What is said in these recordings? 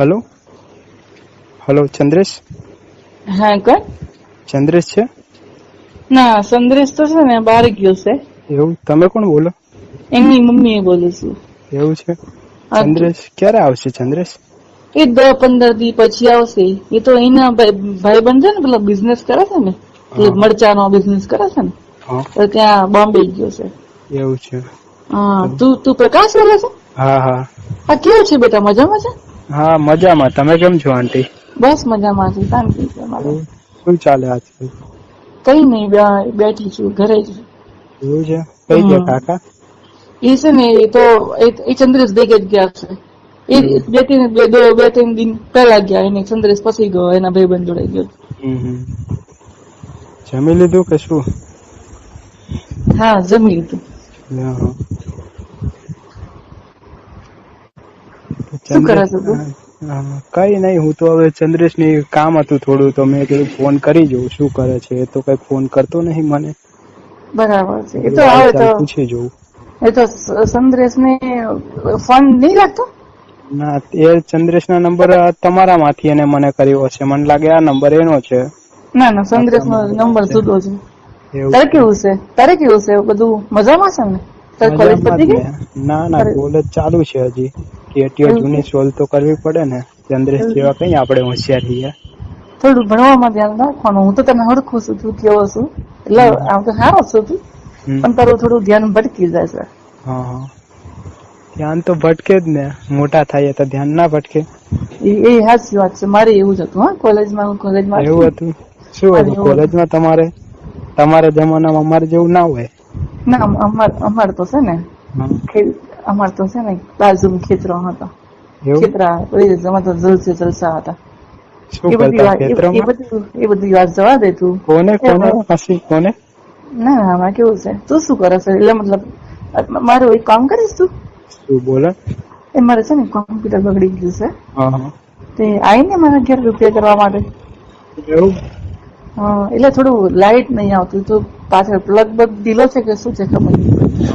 Hello hello, Chandresh? હા, કોણ? ચંદ્રેશ છે? ના, સંદ્રેશ તો છે ને બહાર ગયો છે. એવું? તમે કોણ બોલો? એમની મમ્મી એ બોલું છું. એવું છે? હા તો ચંદ્રેશ ક્યારે આવશે? ચંદ્રેશ એ 10-15 દી પછી આવશે. એ તો એના ભાઈ બંધ છે ને, પેલા બિઝનેસ કરે છે ને, હા મરચાનો બિઝનેસ કરે છે ને, હા, તો ત્યાં બોમ્બે ગયો છે. એવું છે? હા, તો તું પ્રકાશ બોલે છે? હા હા હા, કેવું છે બેટા? મજામાં છે? હા, મજામાં. તમે કેમ છો આંટી? બસ મજામાં છે, શાંતિ છે મારે. શું ચાલે આજકાલ? કઈ નઈ, બેઠી છું ઘરે જ. એવું છે? કઈ ગયા કાકા? એ છે ને, એ તો એ ચંદ્રેશ ભેગા જ ગયા છે. એ એવું? બે ત્રણ દિન પહેલા ગયા. એને ચંદ્રેશ પછી ગયો, એના ભાઈબંધ જોડે ગયો. જમી લીધું કે શું? હા, જમી લીધું. હા હા. શું કરે ચંદ્રેશ છે તું? કઈ નઈ, હું તો હવે ચંદ્રેશ ની કામ હતું થોડું, તો મેં કીધું ફોન કરી જોઉં શું કરે છે. એ તો કઈ ફોન કરતો નહી મને. બરાબર છે. એ તો કીધું હાલ આવે ચાલ તો પૂછી જોઉં. સંદ્રેશ ને ફોન નહી લાગતો? ના, એ ચંદ્રેશ ના નંબર તમારા માંથી એને મને કર્યો હશે. મને લાગે આ નંબર એનો છે. ના ના, સંદ્રેશ નો આપણા નંબર છે જુદો છે. એવું તારે છે? કેવું છે? તારે કેવું છે? બધું મજામાં છે ને? તારે કોલેજ મજામાં જ પતી ને. ગઈ? ના ના, તારે કોલેજ ચાલુ છે હજી. કેટીઓ એવું છે? જૂની સોલ્વ તો કરવી પડે ને. ચંદ્રેશ જેવા કઈ આપડે હોશિયાર છીએ. થોડું ભણવામાં ધ્યાન રાખવાનું. હું તો તને હરખું છું, તું કેવો છું એટલે હમ આમ તો સારો છું તું, હમ પણ તારું થોડું ધ્યાન ભટકી જાય છે. હા હા, ધ્યાન તો ભટકે જ ને. મોટા થાય તો ધ્યાન ના ભટકે? એ સાચી વાત છે. મારે એવું જ હતું. હા, કોલેજમાં હતી એવું ને, હતું? શું મારે હતું એવું હતું. કોલેજમાં તમારા જમાનામાં અમારે જેવું ના હોય. ના, અમાર તો છે ને, હા. અમાર તો છે ને બાજુમાં ખેતરો હતા. એવું? ખેતરા તો જલસા હતા. શું એ બધી કરતા વાત ખેતરમાં? એ બધી વાત જવા દે તું. કોને કોને હસી કોને? ના, આમાં કેવું છે, તું શું કરે છે? એટલે મતલબ મારું એક કામ કરીશ તું? શું બોલે? એ મારે છે ને કોમ્પ્યુટર બગડી ગયું છે. હા હા. તે આઈ ને મારા ઘેર રિપેર કરવા માટે. એવું? હા, એટલે થોડું લાઈટ નહીં આવતું. તો પાછળ પ્લગ બગ ઢીલો છે કે શું છે ખબર નહીં પડતી.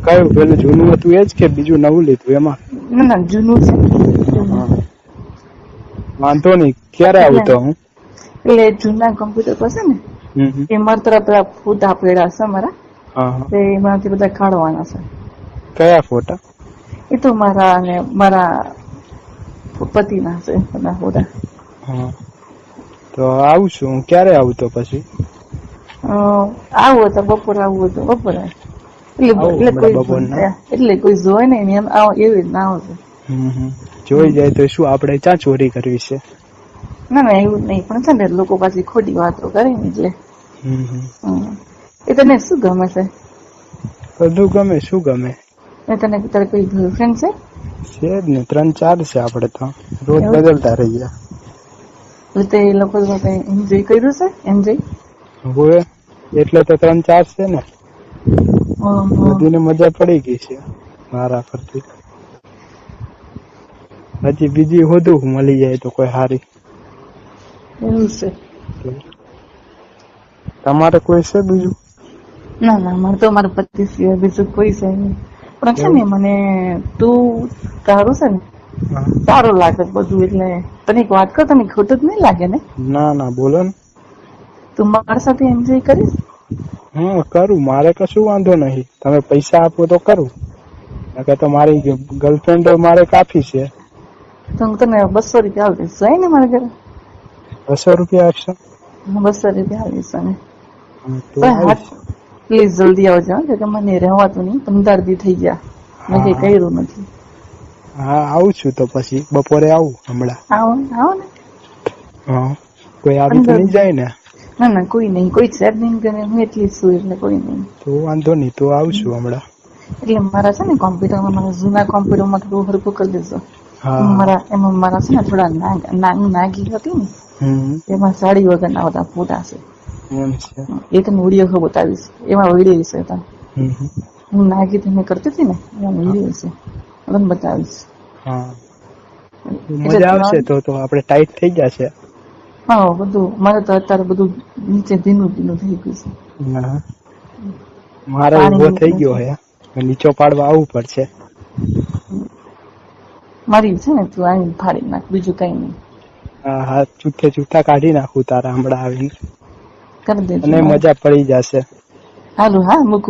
કયું પેલું જૂનું હતું એજ કે બીજું નવું લીધું એમાં? ના ના, જૂનું છે. હા. વાંધો નઈ, ક્યારે આવું તો હું? એટલે જૂના કોમ્પ્યુટર પર છે ને, હમ. એમાં પેલા ફોટા પડ્યા છે મારા. હા હા. એમાંથી બધા કાઢવાના છે. કયા ફોટા? એ તો મારા પતિના છે બધા ફોટા. હા, તો આવશું. ક્યારે આવું તો પછી? આવું તો બપોરે આવવું તો બપોરે. આવું હમણાં બપોરના. એટલે કોઈ જોવે ને એમ એવી રીતના આવશે. જોઈ જાય તો શું આપડે ક્યાં ચોરી કરવી છે? ના ના, એવું નઈ. પણ છે ને લોકો પાછી ખોટી વાતો કરે ને એટલે. હમ. એ તને શું ગમે છે? બધું ગમે. શું ગમે? તને તારે કોઈ ગર્લફ્રેન્ડ છે? છે જ ને, 3-4 છે આપડે તો. રોજ એવું બદલતા રહીએ. તે એ લોકો સાથે એન્જોય કર્યું છે? એન્જોય? હોવે, એટલે તો 3-4 છે ને. બધીને મજા પડી ગઈ છે મારા પરથી. હજી બીજી શોધું મળી જાય તો કોઈ હારી. એવું છે. તમારે કોઈ છે બીજું? ના ના, મારે તો મારા પતિ સિવાય બીજું કોઈ છે નહીં. પણ છે એવું? ને મને તું તારું છે ને હા. સારું લાગે બધું. એટલે તને એક વાત કહું, તને ખોટું જ નઈ લાગે ને? ના ના, બોલો ને. તું મારી સાથે એન્જોય કરીશ? હા, કરું. મારે કશું વાંધો નહી. તમે પૈસા આપો તો કરું. તો મારી ગર્લફ્રેન્ડ મારે કાફી છે. તો હું તને 200 રૂપિયા આપી દઈશ. આય ને મારા ઘરે. 200 રૂપિયા આપશો? 200 રૂપિયા આપીશ તને. હા, તો હા, આવીશ. પ્લીઝ જલ્દી આવજો. કે મને રહેવાતું નહીં. 15 દી થઈ ગયા. મેં કઈ હા કર્યું નથી. હા, આવું છું તો પછી બપોરે આવું હમણાં. આવો ને. હા, કોઈ આવી તો 15. નઈ જાય ને? ના ના, કોઈ નહીં. કોઈ છે જ નહીં ઘરે. હું એકલી જ છું એટલે કોઈ નહીં. તો વાંધો નહી, તો આવશું હમણાં. એટલે મારા છે ને કોમ્પ્યુટરમાં મારા જૂના કોમ્પ્યુટરમાં થોડું હરખું કરી દેજો. હા હા. એમાં મારા છે ને થોડા નાગી હતી ને, હમ. એમાં સાડી વગરના બધા ફોટા છે. એમ છે. એ તને વિડીયો બતાવીશ. એમાં વિડીયો છે તા. હમ. હું નાગી તમે કરતી હતી ને, એનો વિડીયો છે. તને બતાવીશ. હા, એટલે મજા તું આવશે તો આપડે ટાઈટ થઇ જશે. હા, બધું મારે તો અત્યારે બધું નીચે ભીનું ભીનું થઈ ગયું છે. હા, મારો પાણી ઉભો થઇ નીકળે ગયો છે. હે. નીચો પાડવા આવવું પડશે. મારી છે ને તું અહીં ફાડી નાખ, બીજું કઈ નહીં. હા હા, જૂઠા કાઢી નાખું તારા હમણાં આવીને, કરી દેજો. અને મજા પડી જશે. હાલું, હા મૂકું.